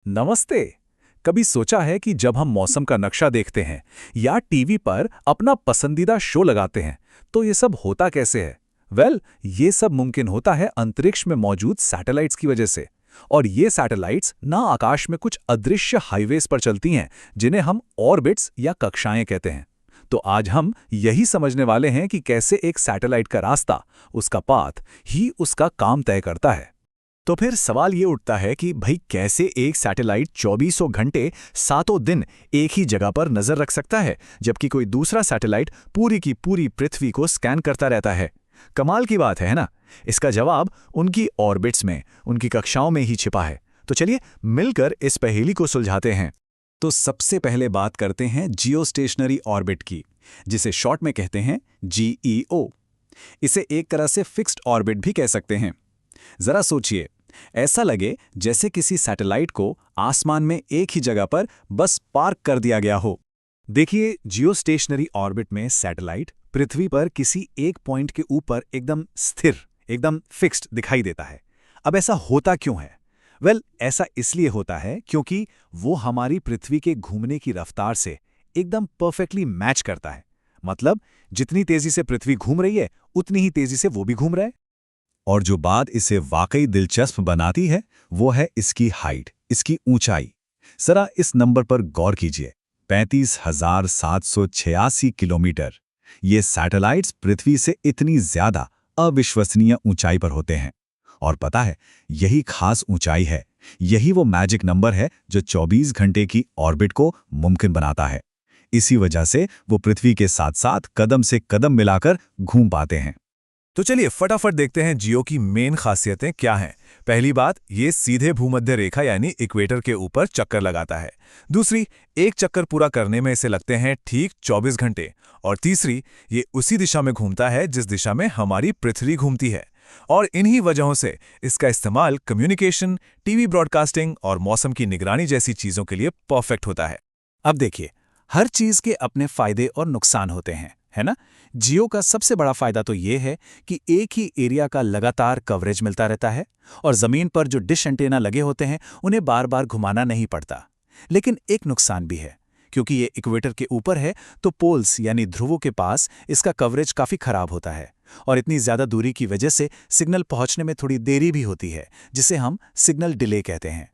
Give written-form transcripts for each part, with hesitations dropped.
नमस्ते। कभी सोचा है कि जब हम मौसम का नक्शा देखते हैं या टीवी पर अपना पसंदीदा शो लगाते हैं तो ये सब होता कैसे है? ये सब मुमकिन होता है अंतरिक्ष में मौजूद सैटेलाइट्स की वजह से। और ये सैटेलाइट्स ना आकाश में कुछ अदृश्य हाईवेज पर चलती हैं जिन्हें हम ऑर्बिट्स या कक्षाएं कहते हैं। तो आज हम यही समझने वाले हैं कि कैसे एक सैटेलाइट का रास्ता, उसका पाथ ही उसका काम तय करता है। तो फिर सवाल ये उठता है कि भाई कैसे एक सैटेलाइट 2400 घंटे सातों दिन एक ही जगह पर नजर रख सकता है जबकि कोई दूसरा सैटेलाइट पूरी की पूरी पृथ्वी को स्कैन करता रहता है। कमाल की बात है ना? इसका जवाब उनकी ऑर्बिट्स में, उनकी कक्षाओं में ही छिपा है। तो चलिए मिलकर इस पहेली को सुलझाते हैं। तो सबसे पहले बात करते हैं जियोस्टेशनरी ऑर्बिट की, जिसे शॉर्ट में कहते हैं जीईओ। इसे एक तरह से फिक्स्ड ऑर्बिट भी कह सकते हैं। जरा सोचिए, ऐसा लगे जैसे किसी सैटेलाइट को आसमान में एक ही जगह पर बस पार्क कर दिया गया हो। देखिए, जियोस्टेशनरी ऑर्बिट में सैटेलाइट पृथ्वी पर किसी एक पॉइंट के ऊपर एकदम स्थिर, एकदम फिक्स्ड दिखाई देता है। अब ऐसा होता क्यों है? ऐसा इसलिए होता है क्योंकि वो हमारी पृथ्वी के घूमने की रफ्तार से एकदम परफेक्टली मैच करता है। मतलब जितनी तेजी से पृथ्वी घूम रही है उतनी ही तेजी से वो भी घूम रहा है। और जो बात इसे वाकई दिलचस्प बनाती है वो है इसकी हाइट, इसकी ऊंचाई। जरा इस नंबर पर गौर कीजिए, 35,786 किलोमीटर। ये सैटेलाइट्स पृथ्वी से इतनी ज्यादा अविश्वसनीय ऊंचाई पर होते हैं। और पता है, यही खास ऊंचाई है, यही वो मैजिक नंबर है जो 24 घंटे की ऑर्बिट को मुमकिन बनाता है। इसी वजह से वो पृथ्वी के साथ साथ कदम से कदम मिलाकर घूम पाते हैं। तो चलिए फटाफट देखते हैं जियो की मेन खासियतें क्या हैं। पहली बात, ये सीधे भूमध्य रेखा यानी इक्वेटर के ऊपर चक्कर लगाता है। दूसरी, एक चक्कर पूरा करने में इसे लगते हैं ठीक 24 घंटे। और तीसरी, ये उसी दिशा में घूमता है जिस दिशा में हमारी पृथ्वी घूमती है। और इन्हीं वजहों से इसका इस्तेमाल कम्युनिकेशन, टीवी ब्रॉडकास्टिंग और मौसम की निगरानी जैसी चीज़ों के लिए परफेक्ट होता है। अब देखिए, हर चीज़ के अपने फायदे और नुकसान होते हैं, है ना? जियो का सबसे बड़ा फायदा तो ये है कि एक ही एरिया का लगातार कवरेज मिलता रहता है और जमीन पर जो डिश एंटेना लगे होते हैं उन्हें बार बार घुमाना नहीं पड़ता। लेकिन एक नुकसान भी है, क्योंकि ये इक्वेटर के ऊपर है तो पोल्स यानी ध्रुवों के पास इसका कवरेज काफी खराब होता है और इतनी ज्यादा दूरी की वजह से सिग्नल पहुंचने में थोड़ी देरी भी होती है, जिसे हम सिग्नल डिले कहते हैं।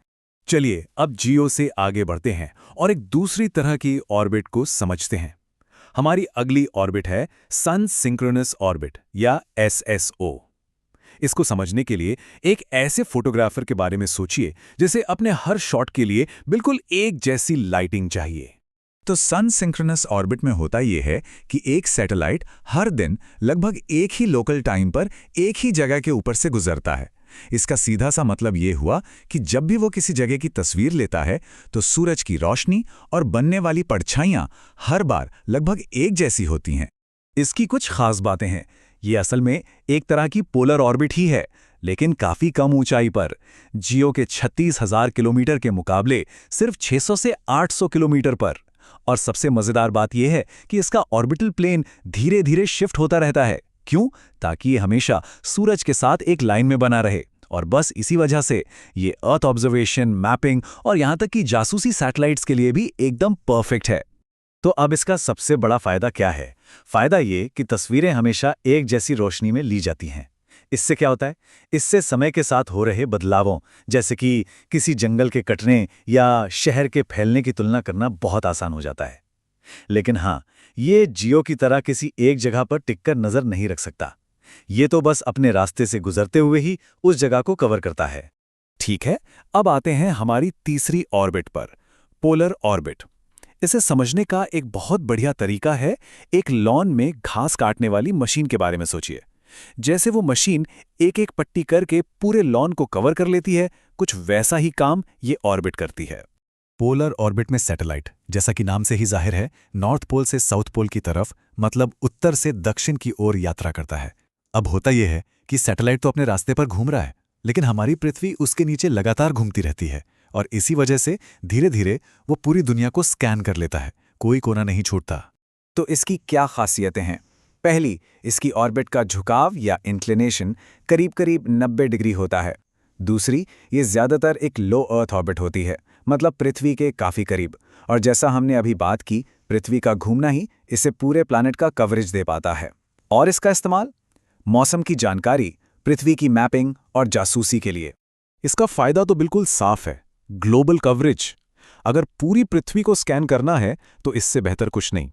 चलिए अब जियो से आगे बढ़ते हैं और एक दूसरी तरह की ऑर्बिट को समझते हैं। हमारी अगली ऑर्बिट है सन सिंक्रोनस ऑर्बिट या एसएसओ। इसको समझने के लिए एक ऐसे फोटोग्राफर के बारे में सोचिए जिसे अपने हर शॉट के लिए बिल्कुल एक जैसी लाइटिंग चाहिए। तो सन सिंक्रोनस ऑर्बिट में होता यह है कि एक सैटेलाइट हर दिन लगभग एक ही लोकल टाइम पर एक ही जगह के ऊपर से गुजरता है। इसका सीधा सा मतलब ये हुआ कि जब भी वो किसी जगह की तस्वीर लेता है तो सूरज की रोशनी और बनने वाली परछाइयां हर बार लगभग एक जैसी होती हैं। इसकी कुछ खास बातें हैं। ये असल में एक तरह की पोलर ऑर्बिट ही है, लेकिन काफी कम ऊंचाई पर। जियो के 36,000 किलोमीटर के मुकाबले सिर्फ 600 से 800 किलोमीटर पर। और सबसे मजेदार बात यह है कि इसका ऑर्बिटल प्लेन धीरे धीरे शिफ्ट होता रहता है। क्यों? ताकि ये हमेशा सूरज के साथ एक लाइन में बना रहे। और बस इसी वजह से ये अर्थ ऑब्जर्वेशन, मैपिंग और यहां तक कि जासूसी सैटेलाइट्स के लिए भी एकदम परफेक्ट है। तो अब इसका सबसे बड़ा फायदा क्या है? फायदा ये कि तस्वीरें हमेशा एक जैसी रोशनी में ली जाती हैं। इससे क्या होता है? इससे समय के साथ हो रहे बदलावों, जैसे कि किसी जंगल के कटने या शहर के फैलने की तुलना करना बहुत आसान हो जाता है। लेकिन हाँ, ये जियो की तरह किसी एक जगह पर टिककर नजर नहीं रख सकता। ये तो बस अपने रास्ते से गुजरते हुए ही उस जगह को कवर करता है। ठीक है, अब आते हैं हमारी तीसरी ऑर्बिट पर, पोलर ऑर्बिट। इसे समझने का एक बहुत बढ़िया तरीका है एक लॉन में घास काटने वाली मशीन के बारे में सोचिए। जैसे वो मशीन एक एक पट्टी करके पूरे लॉन को कवर कर लेती है, कुछ वैसा ही काम ये ऑर्बिट करती है। पोलर ऑर्बिट में सैटेलाइट, जैसा कि नाम से ही जाहिर है, नॉर्थ पोल से साउथ पोल की तरफ, मतलब उत्तर से दक्षिण की ओर यात्रा करता है। अब होता यह है कि सैटेलाइट तो अपने रास्ते पर घूम रहा है, लेकिन हमारी पृथ्वी उसके नीचे लगातार घूमती रहती है और इसी वजह से धीरे धीरे वो पूरी दुनिया को स्कैन कर लेता है, कोई कोना नहीं छोड़ता। तो इसकी क्या खासियतें हैं? पहली, इसकी ऑर्बिट का झुकाव या इंक्लिनेशन करीब करीब 90 डिग्री होता है। दूसरी, ये ज़्यादातर एक लो अर्थ ऑर्बिट होती है, मतलब पृथ्वी के काफ़ी करीब। और जैसा हमने अभी बात की, पृथ्वी का घूमना ही इसे पूरे प्लैनेट का कवरेज दे पाता है। और इसका इस्तेमाल मौसम की जानकारी, पृथ्वी की मैपिंग और जासूसी के लिए। इसका फायदा तो बिल्कुल साफ है, ग्लोबल कवरेज। अगर पूरी पृथ्वी को स्कैन करना है तो इससे बेहतर कुछ नहीं।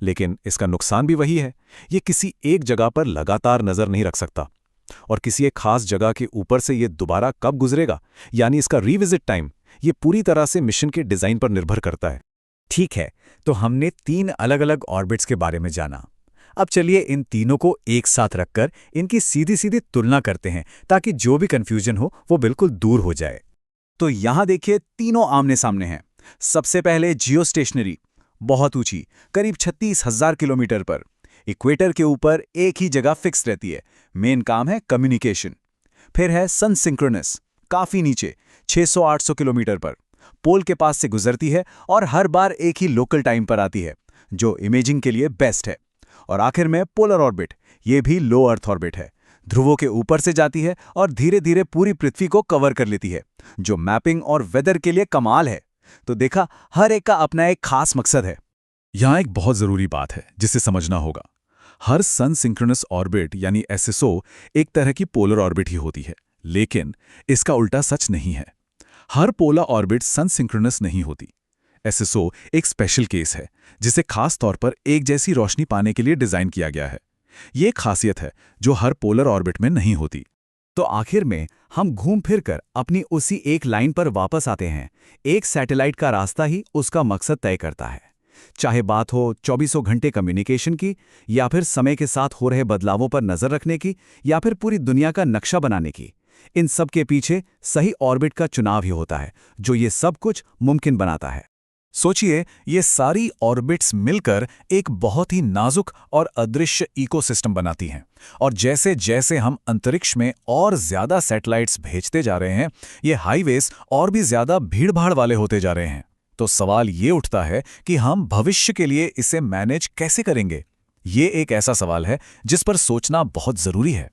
लेकिन इसका नुकसान भी वही है, ये किसी एक जगह पर लगातार नजर नहीं रख सकता। और किसी एक खास जगह के ऊपर से ये दोबारा कब गुजरेगा, यानी इसका रीविजिट टाइम, ये पूरी तरह से मिशन के डिजाइन पर निर्भर करता है। ठीक है, तो हमने 3 अलग-अलग ऑर्बिट्स के बारे में जाना। अब चलिए इन तीनों को एक साथ रखकर इनकी सीधी-सीधी तुलना करते हैं, ताकि जो भी कंफ्यूजन हो वो बिल्कुल दूर हो जाए। तो यहां देखिए, तीनों आमने सामने हैं। सबसे पहले जियोस्टेशनरी, बहुत ऊंची, करीब 36,000 किलोमीटर पर, इक्वेटर के ऊपर एक ही जगह फिक्स रहती है, मेन काम है कम्युनिकेशन। फिर है सन सिंक्रोनस, काफी नीचे, 600-800 किलोमीटर पर, पोल के पास से गुजरती है और हर बार एक ही लोकल टाइम पर आती है, जो इमेजिंग के लिए बेस्ट है। और आखिर में पोलर ऑर्बिट, ये भी लो अर्थ ऑर्बिट है, ध्रुवों के ऊपर से जाती है और धीरे धीरे पूरी पृथ्वी को कवर कर लेती है, जो मैपिंग और वेदर के लिए कमाल है। तो देखा, हर एक का अपना एक खास मकसद है। यहाँ एक बहुत जरूरी बात है जिसे समझना होगा। हर सन सिंक्रोनस ऑर्बिट यानी एसएसओ एक तरह की पोलर ऑर्बिट ही होती है, लेकिन इसका उल्टा सच नहीं है। हर पोलर ऑर्बिट सन सिंक्रोनस नहीं होती। एसएसओ एक स्पेशल केस है, जिसे खास तौर पर एक जैसी रोशनी पाने के लिए डिजाइन किया गया है। ये एक खासियत है जो हर पोलर ऑर्बिट में नहीं होती। तो आखिर में हम घूम फिर कर अपनी उसी एक लाइन पर वापस आते हैं। एक सैटेलाइट का रास्ता ही उसका मकसद तय करता है। चाहे बात हो 24 घंटे कम्युनिकेशन की, या फिर समय के साथ हो रहे बदलावों पर नजर रखने की, या फिर पूरी दुनिया का नक्शा बनाने की, इन सब के पीछे सही ऑर्बिट का चुनाव ही होता है, जो ये सब कुछ मुमकिन बनाता है। सोचिए, ये सारी ऑर्बिट्स मिलकर एक बहुत ही नाजुक और अदृश्य इकोसिस्टम बनाती हैं। और जैसे जैसे हम अंतरिक्ष में और ज्यादा सैटेलाइट्स भेजते जा रहे हैं, ये हाईवेज और भी ज्यादा भीड़भाड़ वाले होते जा रहे हैं। तो सवाल ये उठता है कि हम भविष्य के लिए इसे मैनेज कैसे करेंगे। ये एक ऐसा सवाल है जिस पर सोचना बहुत जरूरी है।